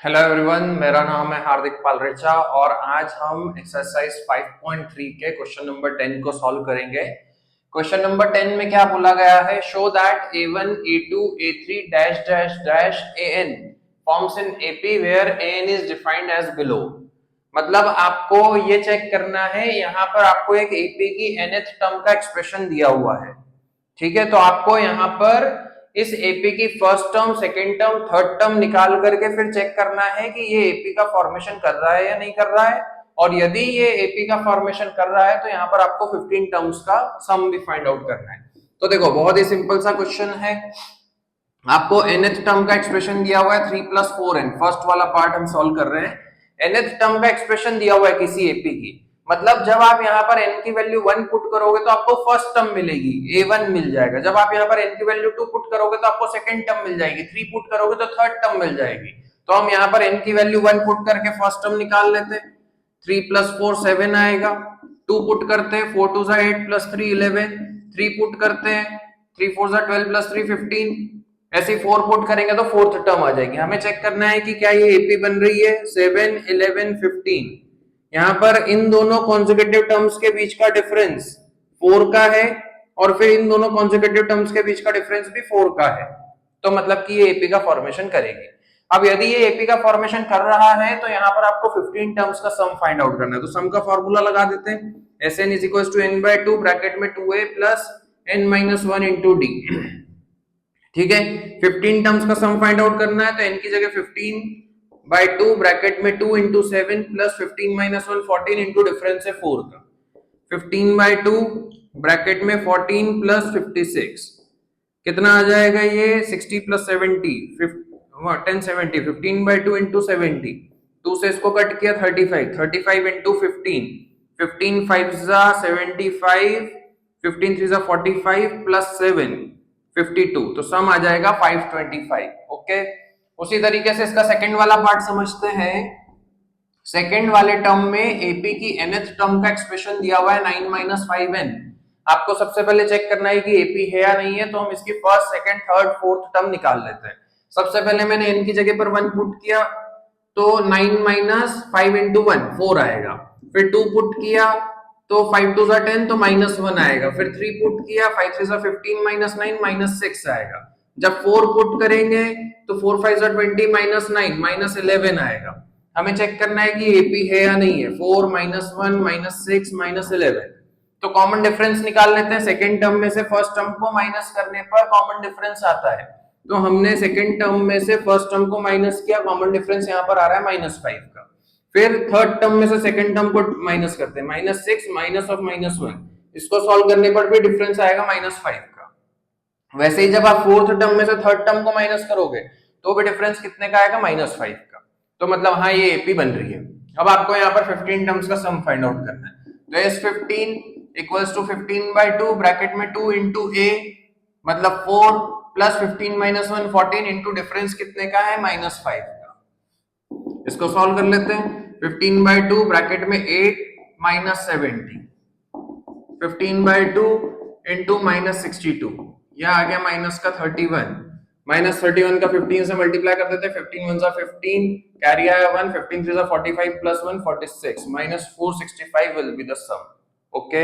Hello everyone, मेरा नाम है हार्दिक पालरेचा और आज हम एक्सरसाइज 5.3 के क्वेश्चन नंबर 10 को सॉल्व करेंगे। क्वेश्चन नंबर 10 में क्या बोला गया है? Show that A1, A2, A3 dash dash dash AN forms in AP where AN is defined as below. मतलब आपको ये चेक करना है, यहाँ पर आपको एक AP की nth टर्म का एक्सप्रेशन दिया हुआ है। ठीक है, तो आपको यहाँ पर इस एपी की first term, second term, third term निकाल करके फिर चेक करना है कि ये एपी का फॉर्मेशन कर रहा है या नहीं कर रहा है। और यदि ये एपी का फॉर्मेशन कर रहा है तो यहाँ पर आपको 15 टर्म्स का सम भी फाइंड आउट करना है। तो देखो, बहुत ही सिंपल सा क्वेश्चन है। आपको nth टर्म का एक्सप्रेशन दिया हुआ है 3 + 4n। फर्स्ट वाला पार्ट हम सॉल्व कर रहे हैं। nth टर्म का एक्सप्रेशन दिया हुआ है किसी एपी की, मतलब जब आप यहाँ पर n की वैल्यू 1 पुट करोगे तो आपको फर्स्ट टर्म मिलेगी, a1 मिल जाएगा। जब आप यहाँ पर n की वैल्यू 2 पुट करोगे तो आपको सेकंड टर्म मिल जाएगी, 3 पुट करोगे तो थर्ड टर्म मिल जाएगी। तो हम यहाँ पर n की वैल्यू 1 पुट करके फर्स्ट टर्म निकाल लेते हैं। 3 + 4 7 आएगा। 2 पुट करते हैं, 4 2 8 + 3 11। 3 पुट करते हैं, 3 4 12 + 3 15। ऐसे 4 पुट करेंगे तो फोर्थ टर्म आ जाएगी। हमें चेक करना है कि क्या ये एपी बन रही है। 7 11 15, यहाँ पर इन दोनों कॉन्सेक्यूटिव टर्म्स के बीच का डिफरेंस 4 का है और फिर इन दोनों कॉन्सेक्यूटिव टर्म्स के बीच का डिफरेंस भी 4 का है। तो मतलब कि ये एपी का फॉर्मेशन करेगी। अब यदि ये एपी का फॉर्मेशन कर रहा है तो यहाँ पर आपको 15 टर्म्स का सम फाइंड आउट करना है। तो सम का फॉर्मूला लगा देते हैं। Sn = n/2 ब्रैकेट में 2a + n - 1 × d। ठीक है, 15 टर्म्स का सम फाइंड आउट करना है तो n की जगह 15/2 ब्रैकेट में 2 × 7 + 15 - 1 14 × डिफरेंस है 4 का। 15/2 ब्रैकेट में 14 + 56 कितना आ जाएगा? ये 60 + 70 1070। 15/2 × 70, 2 से इसको कट किया 35 35 × 15 15 5 75 15 3 45 + 7 52। तो सम आ जाएगा 525। ओके, उसी तरीके से इसका सेकंड वाला पार्ट समझते हैं। सेकंड वाले टर्म में एपी की nth टर्म का एक्सप्रेशन दिया हुआ है 9 - 5n। आपको सबसे पहले चेक करना है कि एपी है या नहीं है। तो हम इसकी first, second, third, fourth term निकाल लेते हैं। सबसे पहले मैंने n की जगह पर 1 पुट किया तो 9 - 5 × 1 4 आएगा। फिर 2 पुट किया तो 5 2 10 तो -1 आएगा। फिर 3 पुट किया, 5 3 15 - 9 -6 आएगा। जब 4 पुट करेंगे तो 4 5 20 -9 -11 आएगा। हमें चेक करना है कि एपी है या नहीं है। 4 - 1 -6 -11। तो कॉमन डिफरेंस निकाल लेते हैं। सेकेंड टर्म में से फर्स्ट टर्म को माइनस करने पर कॉमन डिफरेंस आता है। तो हमने सेकेंड टर्म में से फर्स्ट टर्म को माइनस किया, कॉमन डिफरेंस यहाँ पर आ रहा है -5 का। फिर थर्ड टर्म में से सेकेंड टर्म को माइनस करते हैं, -6 -1। इसको सॉल्व करने पर भी डिफरेंस आएगा -5 का। वैसे ही जब आप फोर्थ टर्म में से थर्ड टर्म को माइनस करोगे तो भी डिफरेंस कितने का आएगा? -5 का। तो मतलब हाँ, ये एपी बन रही है। अब आपको यहाँ पर 15 टर्म्स का सम फाइंड आउट करना है। तो S15 = 15/2 ब्रैकेट में 2 × a मतलब 4 + 15 - 1 14 × डिफरेंस कितने का है? -5 का। इसको सॉल्व कर लेते हैं। 15/2 ब्रैकेट में 8 - 70 15/2 × -62, यह आ गया माइनस का 31। -31 का 15 से मल्टीप्लाई कर देते हैं। 15 1 15, कैरी आया 1, 15 3 45 + 1 46 -465 will be the sum. Okay,